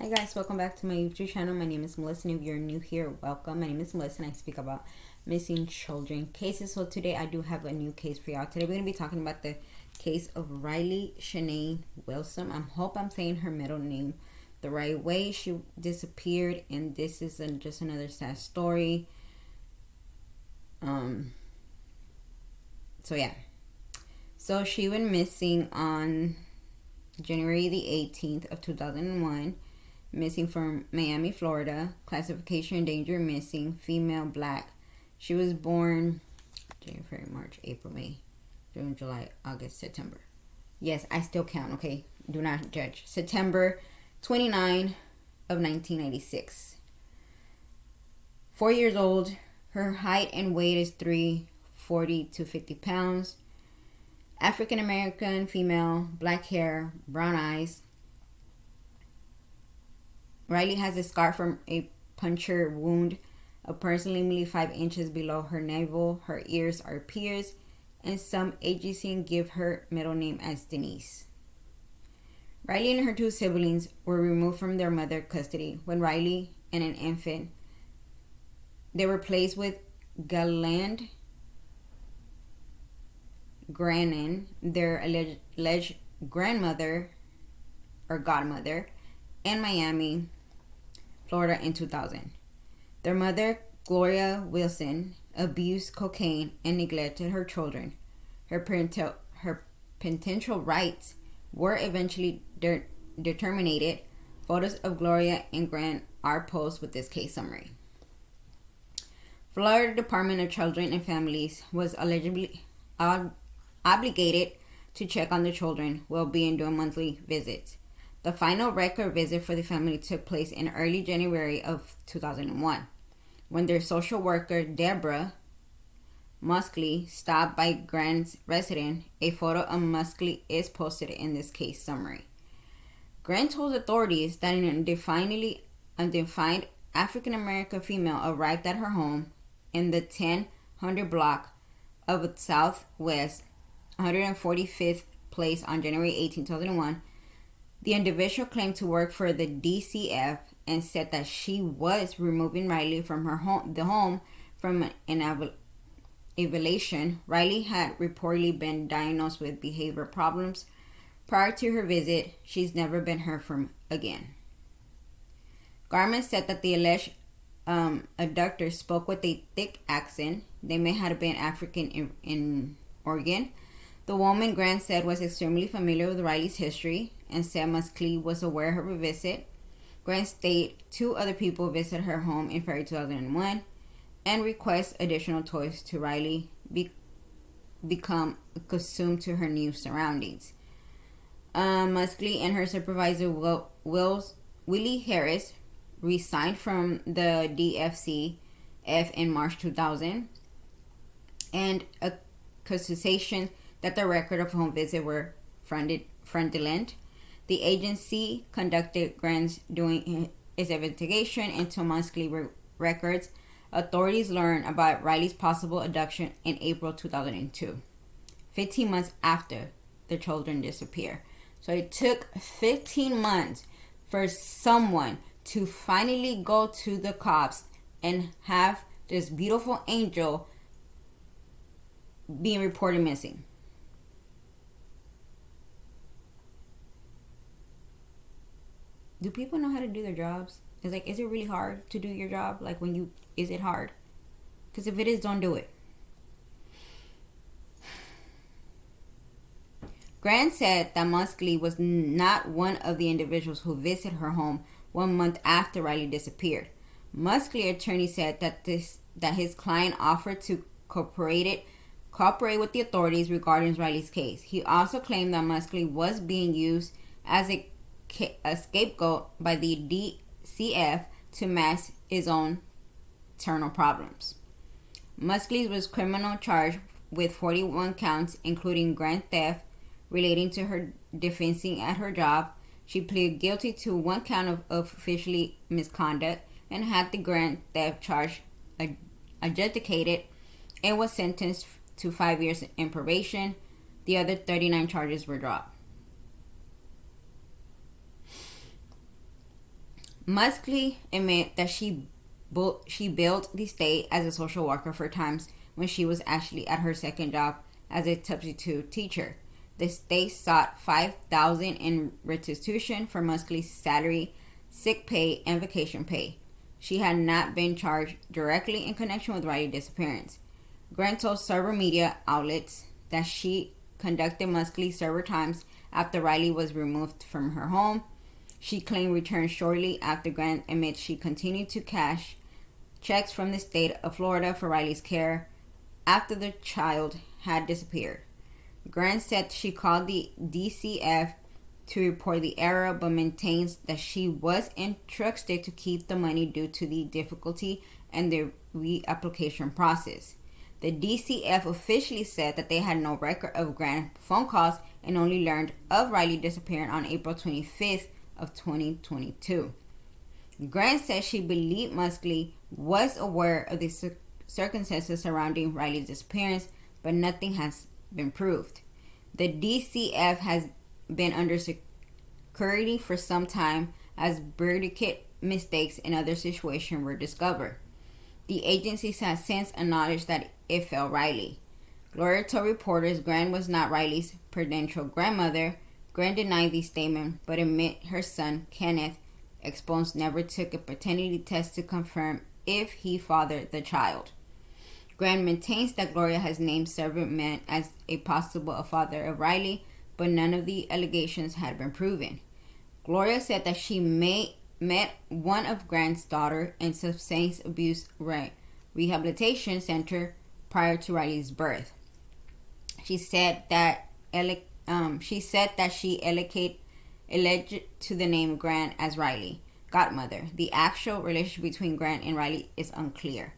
Hi guys, welcome back to my YouTube channel. My name is Melissa, and if you're new here, welcome. My name is Melissa and I speak about missing children cases. So today I do have a new case for y'all. Today we're going to be talking about the case of Rilya Shenise Wilson. I hope I'm saying her middle name the right way. She disappeared and this is just another sad story. So she went missing on January the 18th of 2001. Missing from Miami, Florida. Classification danger missing. Female, black. She was born January, March, April, May, June, July, August, September. Yes, I still count, okay? Do not judge. September 29 of 1996. 4 years old. Her height and weight is 340 to 50 pounds. African American, female, black hair, brown eyes. Rilya has a scar from a puncture wound approximately 5 inches below her navel. Her ears are pierced, and some agencies give her middle name as Denise. Rilya and her 2 siblings were removed from their mother's custody when Rilya and an infant. They were placed with Galand Grannon, their alleged grandmother or godmother, in Miami, Florida in 2000. Their mother, Gloria Wilson, abused cocaine and neglected her children. Her parental rights were eventually determined. Photos of Gloria and Grant are posted with this case summary. Florida Department of Children and Families was allegedly obligated to check on the children's well-being during monthly visits. The final record visit for the family took place in early January of 2001, when their social worker, Deborah Muskley, stopped by Grant's residence. A photo of Muskley is posted in this case summary. Grant told authorities that an undefined African-American female arrived at her home in the 1000 block of Southwest 145th Place on January 18, 2001. The individual claimed to work for the DCF and said that she was removing Rilya from the home from an evaluation. Rilya had reportedly been diagnosed with behavior problems. Prior to her visit, she's never been heard from again. Garment said that the alleged abductor spoke with a thick accent. They may have been African in origin. The woman, Grant said, was extremely familiar with Rilya's history and said Muskley was aware of her visit. Grant stated 2 other people visited her home in February 2001 and request additional toys to Rilya become accustomed to her new surroundings. Muskley and her supervisor, Willie Harris, resigned from the DFCF in March 2000, and accusation that the record of home visit were fraudulent. The agency conducted grants during its investigation into Muskley records. Authorities learned about Rilya's possible abduction in April 2002, 15 months after the children disappeared. So it took 15 months for someone to finally go to the cops and have this beautiful angel being reported missing. Do people know how to do their jobs? Is it really hard to do your job? Is it hard? Because if it is, don't do it. Grant said that Muskley was not one of the individuals who visited her home 1 month after Rilya disappeared. Muskley's attorney said that his client offered to cooperate with the authorities regarding Rilya's case. He also claimed that Muskley was being used as a scapegoat by the DCF to mask his own internal problems. Muskley was criminally charged with 41 counts, including grand theft relating to her defacing at her job. She pleaded guilty to 1 count of official misconduct and had the grand theft charge adjudicated and was sentenced to 5 years in probation. The other 39 charges were dropped. Muskley admitted that she billed the state as a social worker for times when she was actually at her second job as a substitute teacher. The state sought $5,000 in restitution for Muskley's salary, sick pay, and vacation pay. She had not been charged directly in connection with Riley's disappearance. Grant told several media outlets that she conducted Muskley's several times after Riley was removed from her home. She claimed returned shortly after. Grant admits she continued to cash checks from the state of Florida for Riley's care after the child had disappeared. Grant said she called the DCF to report the error, but maintains that she was entrusted to keep the money due to the difficulty in the reapplication process. The DCF officially said that they had no record of Grant's phone calls and only learned of Riley disappearing on April 25th of 2022. Grant said she believed Muskley was aware of the circumstances surrounding Riley's disappearance, but nothing has been proved. The DCF has been under security for some time as duplicate mistakes in other situations were discovered. The agencies have since acknowledged that it failed Riley. Gloria told reporters Grant was not Riley's potential grandmother. Grant denied the statement, but admitted her son, Kenneth Expose, never took a paternity test to confirm if he fathered the child. Grant maintains that Gloria has named several men as a possible father of Riley, but none of the allegations had been proven. Gloria said that she met one of Grant's daughter in substance abuse rehabilitation center prior to Riley's birth. She said that she alleged to the name Grant as Riley, godmother. The actual relationship between Grant and Riley is unclear.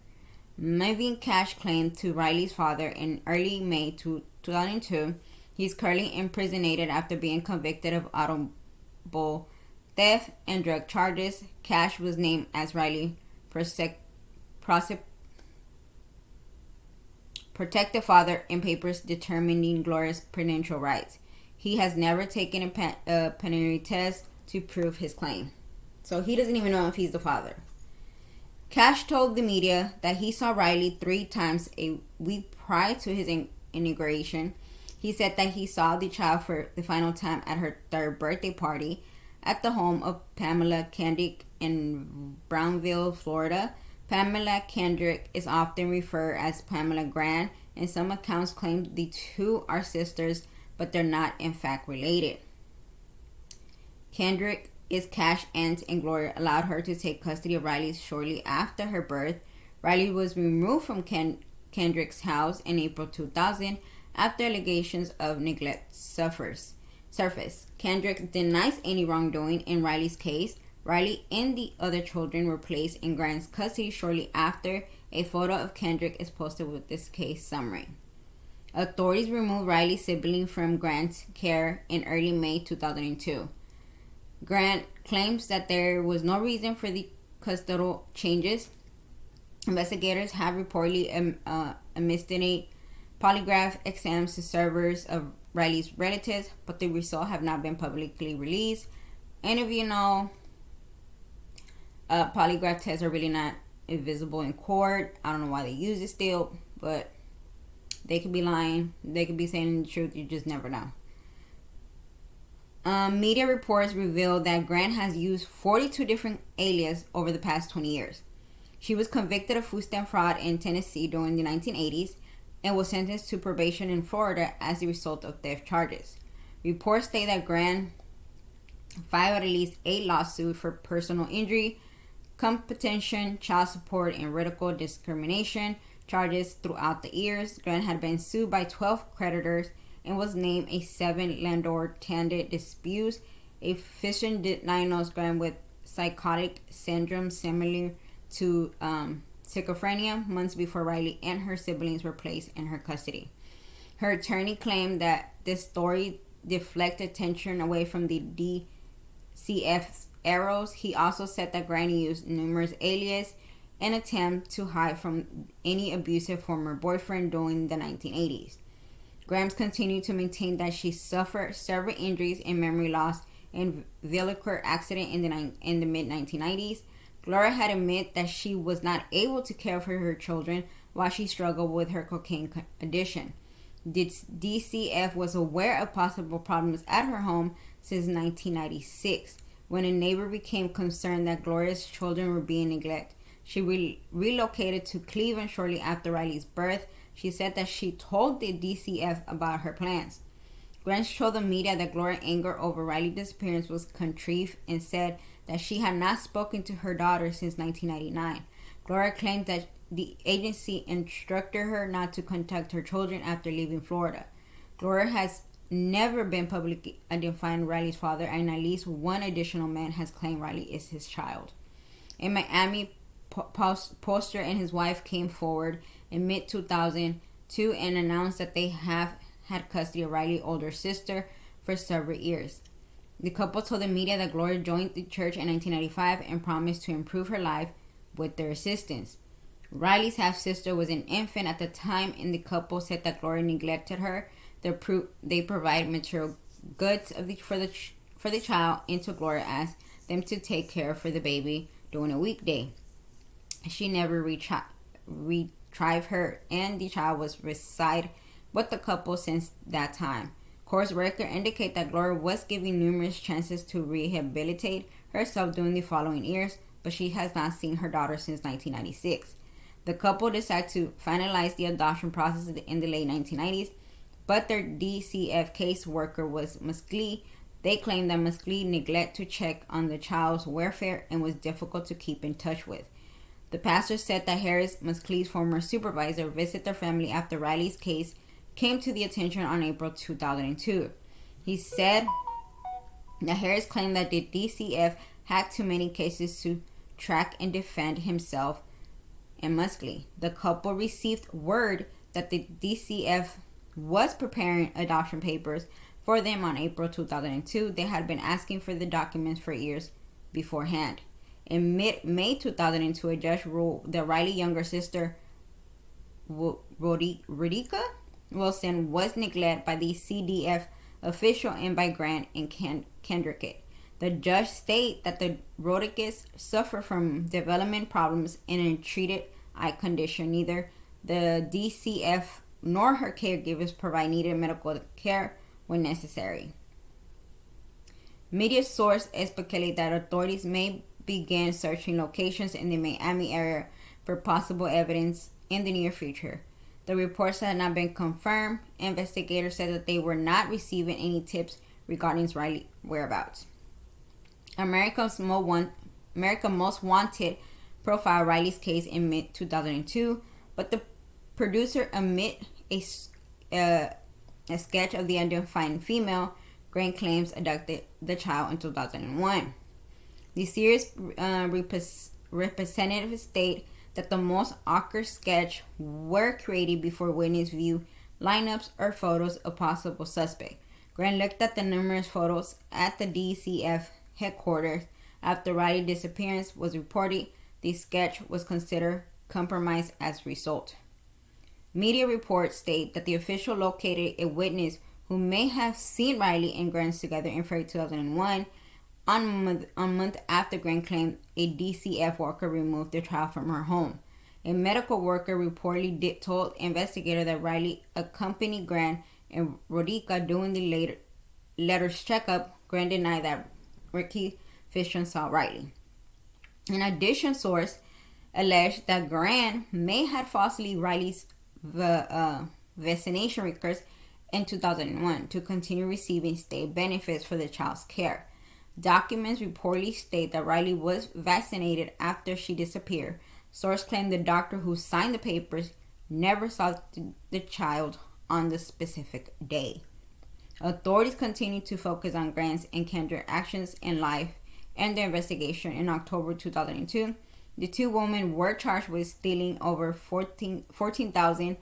Moving cash claim to Riley's father in early May 2002. He's currently imprisoned after being convicted of automobile theft and drug charges. Cash was named as Riley protected father in papers determining Gloria's parental rights. He has never taken a paternity test to prove his claim. So he doesn't even know if he's the father. Cash told the media that he saw Riley 3 times a week prior to his inauguration. He said that he saw the child for the final time at her 3rd birthday party at the home of Pamela Kendrick in Brownville, Florida. Pamela Kendrick is often referred as Pamela Grant, and some accounts claim the two are sisters, but they're not in fact related. Kendrick is Cash's aunt, and Gloria allowed her to take custody of Riley shortly after her birth. Riley was removed from Kendrick's house in April 2000 after allegations of neglect surfaced. Kendrick denies any wrongdoing in Riley's case. Riley and the other children were placed in Grant's custody shortly after. A photo of Kendrick is posted with this case summary. Authorities removed Riley's sibling from Grant's care in early May 2002. Grant claims that there was no reason for the custodial changes. Investigators have reportedly administered polygraph exams to servers of Riley's relatives, but the results have not been publicly released. And if you know, polygraph tests are really not visible in court. I don't know why they use it still, but they could be lying. They could be saying the truth. You just never know. Media reports reveal that Grant has used 42 different aliases over the past 20 years. She was convicted of food stamp fraud in Tennessee during the 1980s and was sentenced to probation in Florida as a result of theft charges. Reports state that Grant filed at least 8 lawsuits for personal injury, competition, child support, and racial discrimination charges throughout the years. Grant had been sued by 12 creditors and was named a 7 landlord-tenant disputes. A physician did diagnose Grant with psychotic syndrome similar to schizophrenia months before Riley and her siblings were placed in her custody. Her attorney claimed that this story deflected attention away from the DCF errors. He also said that Grant used numerous aliases in an attempt to hide from any abusive former boyfriend during the 1980s. Grant continued to maintain that she suffered several injuries and memory loss and vehicular accident in the mid-1990s. Gloria had admitted that she was not able to care for her children while she struggled with her cocaine addiction. The DCF was aware of possible problems at her home since 1996, when a neighbor became concerned that Gloria's children were being neglected. She relocated to Cleveland shortly after Riley's birth. She said that she told the DCF about her plans. Grant told the media that Gloria's anger over Riley's disappearance was contrived and said that she had not spoken to her daughter since 1999. Gloria claimed that the agency instructed her not to contact her children after leaving Florida. Gloria has never been publicly identifying Riley's father, and at least one additional man has claimed Riley is his child. In Miami, Poster and his wife came forward in mid-2002 and announced that they have had custody of Riley's older sister for several years. The couple told the media that Gloria joined the church in 1995 and promised to improve her life with their assistance. Riley's half-sister was an infant at the time, and the couple said that Gloria neglected her. They provide material goods for the child, and so Gloria asked them to take care for the baby during a weekday. She never retrieved her, and the child was reside with the couple since that time. Court records indicate that Gloria was given numerous chances to rehabilitate herself during the following years, but she has not seen her daughter since 1996. The couple decided to finalize the adoption process in the late 1990s, but their DCF caseworker was Musclee. They claimed that Musclee neglected to check on the child's welfare and was difficult to keep in touch with. The pastor said that Harris, Musclee's former supervisor, visited their family after Riley's case came to the attention on April 2002. He said that Harris claimed that the DCF had too many cases to track and defend himself and Musclee. The couple received word that the DCF was preparing adoption papers for them on April 2002. They had been asking for the documents for years beforehand. In mid-May 2002, a judge ruled that Riley's younger sister, Rodica Wilson, was neglected by the CDF official and by Grant and Kendrick. The judge stated that the Rodriguez suffered from development problems and a treated eye condition. Neither the DCF nor her caregivers provide needed medical care when necessary. Media sources speculate that authorities may begin searching locations in the Miami area for possible evidence in the near future. The reports had not been confirmed. Investigators said that they were not receiving any tips regarding Riley's whereabouts. America's Most Wanted profiled Riley's case in mid-2002, but the producer omitted a sketch of the identifying female Grant claims abducted the child in 2001. The series representatives state that the most awkward sketch were created before witness view lineups or photos of possible suspect. Grant looked at the numerous photos at the DCF headquarters after Riley's disappearance was reported. The sketch was considered compromised as a result. Media reports state that the official located a witness who may have seen Riley and Grant together in February 2001. A month after Grant claimed a DCF worker removed the child from her home. A medical worker reportedly told investigators that Riley accompanied Grant and Rodica during the latter's checkup. Grant denied that Ricky Fisher saw Riley. In addition, sources alleged that Grant may have falsely Riley's vaccination records in 2001 to continue receiving state benefits for the child's care. Documents reportedly state that Riley was vaccinated after she disappeared. Sources claim the doctor who signed the papers never saw the child on the specific day. Authorities continue to focus on Grant's and Kendrick's actions in life and the investigation. In October 2002, the two women were charged with stealing over $14,000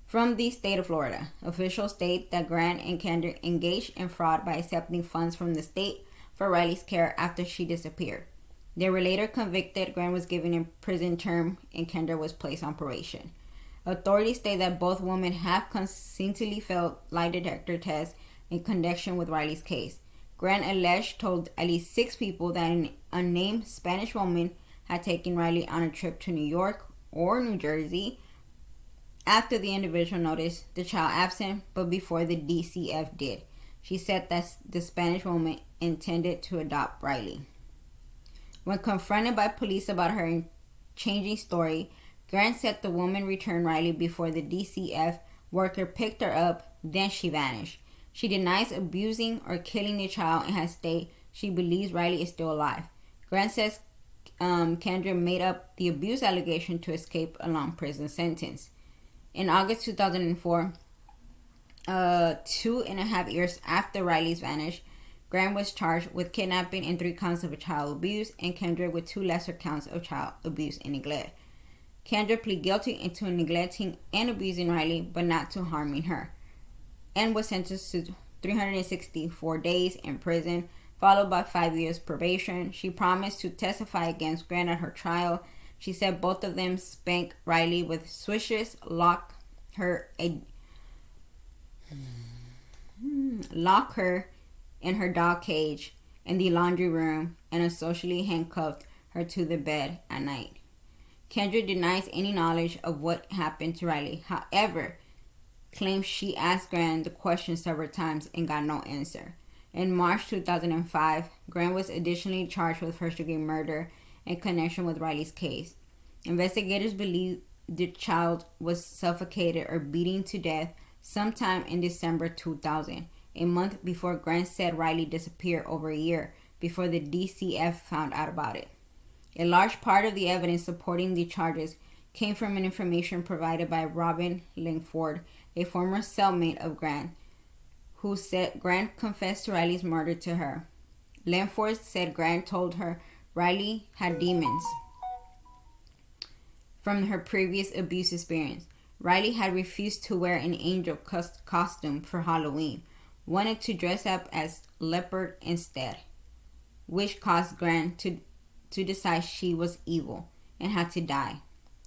from the state of Florida. Officials state that Grant and Kendrick engaged in fraud by accepting funds from the state for Riley's care after she disappeared. They were later convicted. Grant was given a prison term and Kendrick was placed on probation. Authorities state that both women have consistently failed lie detector tests in connection with Riley's case. Grant alleged told at least 6 people that an unnamed Spanish woman had taken Riley on a trip to New York or New Jersey after the individual noticed the child absent, but before the DCF did. She said that the Spanish woman intended to adopt Riley. When confronted by police about her changing story, Grant said the woman returned Riley before the DCF worker picked her up, then she vanished. She denies abusing or killing the child and has stated she believes Riley is still alive. Grant says Kendra made up the abuse allegation to escape a long prison sentence. In August 2004, 2.5 years after Riley's vanish, Grant was charged with kidnapping and 3 counts of child abuse, and Kendra with 2 lesser counts of child abuse and neglect. Kendra pleaded guilty to neglecting and abusing Riley, but not to harming her, and was sentenced to 364 days in prison, followed by 5 years probation. She promised to testify against Grant at her trial. She said both of them spanked Riley with swishes, lock her in her dog cage in the laundry room, and essentially handcuffed her to the bed at night. Kendra denies any knowledge of what happened to Riley. However, claims she asked Grant the question several times and got no answer. In March 2005, Grant was additionally charged with first-degree murder in connection with Riley's case. Investigators believe the child was suffocated or beaten to death sometime in December 2000, a month before Grant said Riley disappeared over a year before the DCF found out about it. A large part of the evidence supporting the charges came from an information provided by Robin Langford, a former cellmate of Grant, who said Grant confessed to Riley's murder to her. Langford said Grant told her Riley had demons from her previous abuse experience. Riley had refused to wear an angel costume for Halloween, wanted to dress up as leopard instead, which caused Grant to decide she was evil and had to die.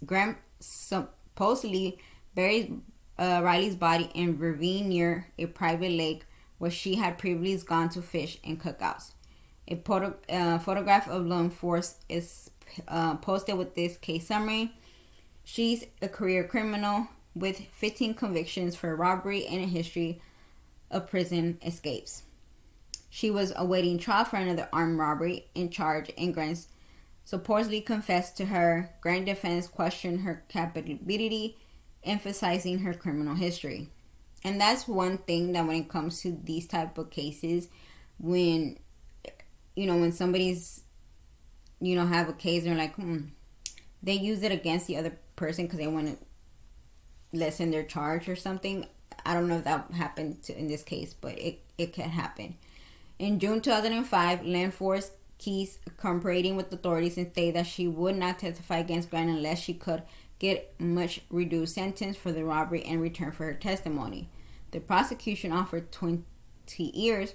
Grant supposedly buried Riley's body in a ravine near a private lake where she had previously gone to fish and cookouts. A photograph of law enforcement is posted with this case summary. She's a career criminal with 15 convictions for robbery and a history of prison escapes. She was awaiting trial for another armed robbery in charge, and Grant supposedly confessed to her. Grant defense questioned her capability, emphasizing her criminal history. And that's one thing that when it comes to these type of cases, when somebody's have a case, they're like they use it against the other person because they want to lessen their charge or something. I don't know if that happened in this case, but it can happen. In June 2005, Langford keeps cooperating with authorities and stated that she would not testify against Grant unless she could get much reduced sentence for the robbery in return for her testimony. The prosecution offered 20 years.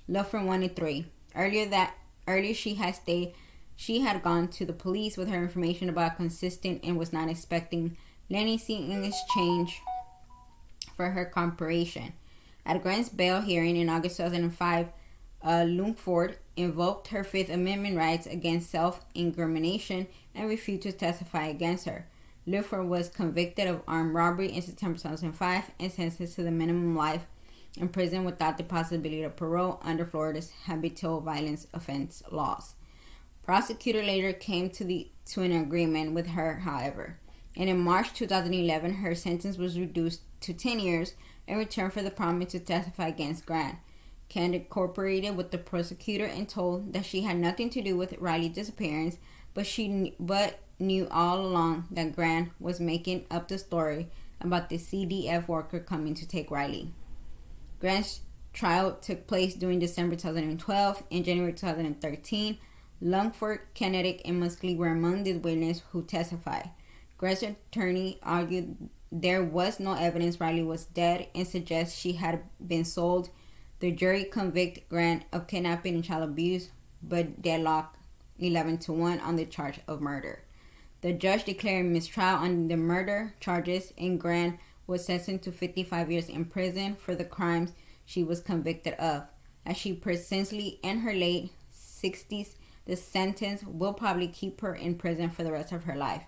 Langford wanted 3. Earlier she had stated she had gone to the police with her information about consistent and was not expecting anything in exchange for her cooperation. At Grant's bail hearing in August 2005, Langford invoked her Fifth Amendment rights against self-incrimination and refused to testify against her. Langford was convicted of armed robbery in September 2005 and sentenced to the minimum life in prison without the possibility of parole under Florida's habitual violence offense laws. Prosecutor later came to an agreement with her, however, and in March 2011, her sentence was reduced to 10 years in return for the promise to testify against Grant. Kendra cooperated with the prosecutor and told that she had nothing to do with Riley's disappearance, but knew all along that Grant was making up the story about the CDF worker coming to take Riley. Grant's trial took place during December 2012. In January 2013, Langford, Kennedy, and Muskley were among the witnesses who testified. Grant's attorney argued there was no evidence Riley was dead and suggests she had been sold. The jury convicted Grant of kidnapping and child abuse, but deadlocked 11-1 on the charge of murder. The judge declared mistrial on the murder charges, and Grant was sentenced to 55 years in prison for the crimes she was convicted of. as she presently in her late 60s. The sentence will probably keep her in prison for the rest of her life.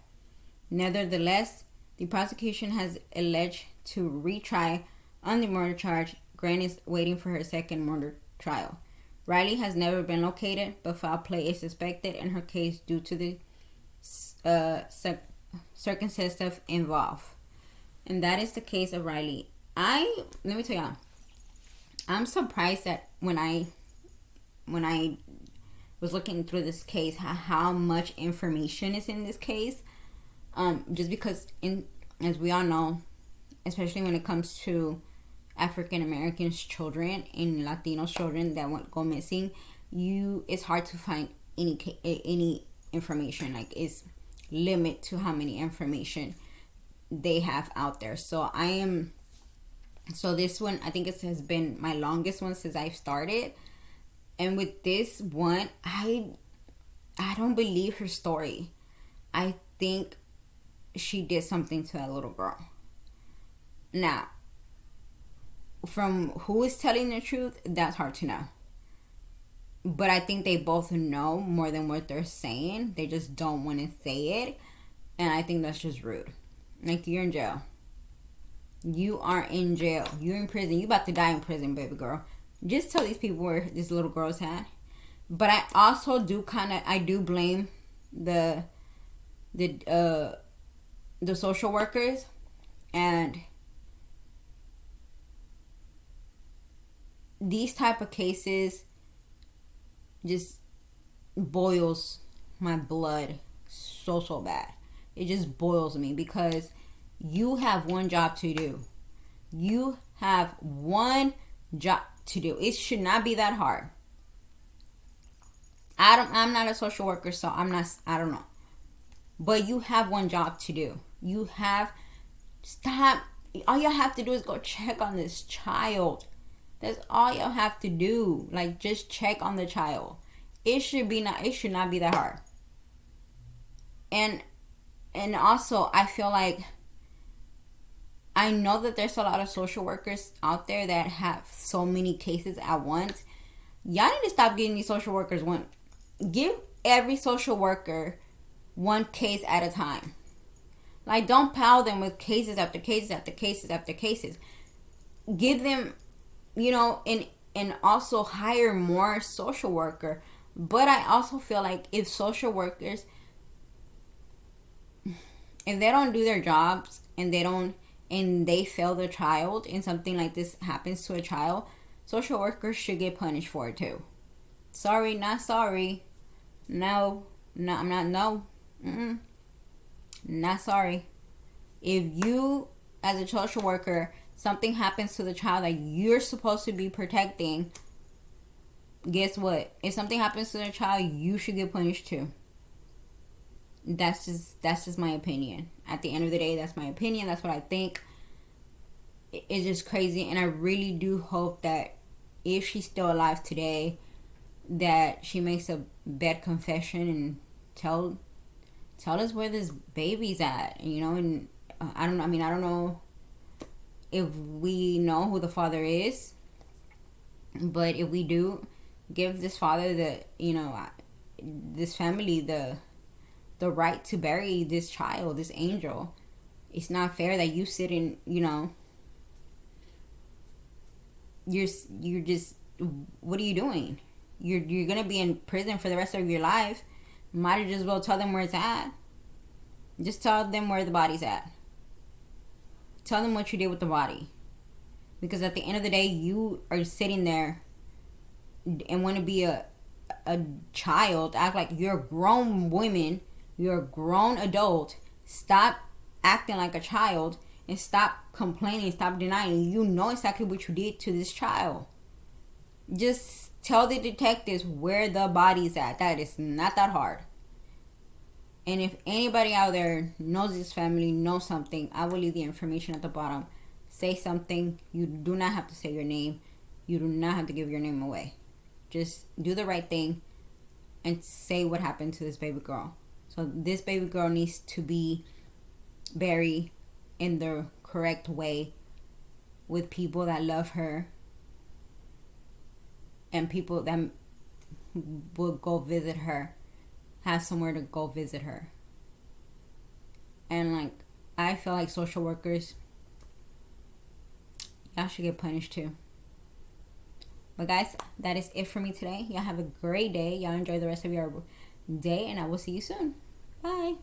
Nevertheless, the prosecution has alleged to retry on the murder charge. Grant is waiting for her second murder trial. Riley has never been located, but foul play is suspected in her case due to the circumstances involved. And that is the case of Riley. Let me tell y'all, I'm surprised that when I was looking through this case, how much information is in this case. Just because, as we all know, especially when it comes to African Americans children and Latino children that go missing, it's hard to find any information. Like, it's limit to how many information they have out there. So this one, I think it has been my longest one since I've started. And with this one, I don't believe her story. I think she did something to that little girl. Now, from who is telling the truth, that's hard to know. But I think they both know more than what they're saying. They just don't want to say it. And I think that's just rude. Like, you're in jail. You are in jail. You're in prison. You about to die in prison, baby girl. Just tell these people where this little girl's at. But I also do blame the social workers, and these type of cases just boils my blood so bad. It just boils me, because you have one job to do. You have one job to do. It should not be that hard. I'm not a social worker, so I don't know. But you have one job to do. All you have to do is go check on this child. That's all you have to do. Like, just check on the child. It should not be that hard. And also, I feel like, I know that there's a lot of social workers out there that have so many cases at once. Y'all need to stop giving these social workers one. Give every social worker one case at a time. Like, don't pile them with cases after cases after cases after cases. Give them, and also hire more social worker. But I also feel like if social workers, if they don't do their jobs and they fail the child and something like this happens to a child, social workers should get punished for it too. Sorry, not sorry. No, I'm not. No. Not sorry. If you, as a social worker, something happens to the child that you're supposed to be protecting, guess what? If something happens to the child, you should get punished too. That's just my opinion. At the end of the day, that's my opinion. That's what I think. It's just crazy, and I really do hope that if she's still alive today, that she makes a bad confession and tell us where this baby's at, and I don't know if we know who the father is, but if we do, give this father this family the right to bury this child, this angel. It's not fair that you sit in, you're just, what are you doing? You're gonna be in prison for the rest of your life. Might as well tell them where it's at. Just tell them where the body's at. Tell them what you did with the body. Because at the end of the day, you are sitting there and want to be a child, act like you're a grown woman, you're a grown adult. Stop acting like a child and stop complaining, stop denying. You know exactly what you did to this child. Just tell the detectives where the body's at. That is not that hard. And if anybody out there knows this family, knows something, I will leave the information at the bottom. Say something. You do not have to say your name. You do not have to give your name away. Just do the right thing and say what happened to this baby girl. So this baby girl needs to be buried in the correct way with people that love her and people that would go visit her have somewhere to go visit her. And like, I feel like social workers, y'all should get punished too. But guys, that is it for me today. Y'all have a great day. Y'all enjoy the rest of your day, and I will see you soon. Bye.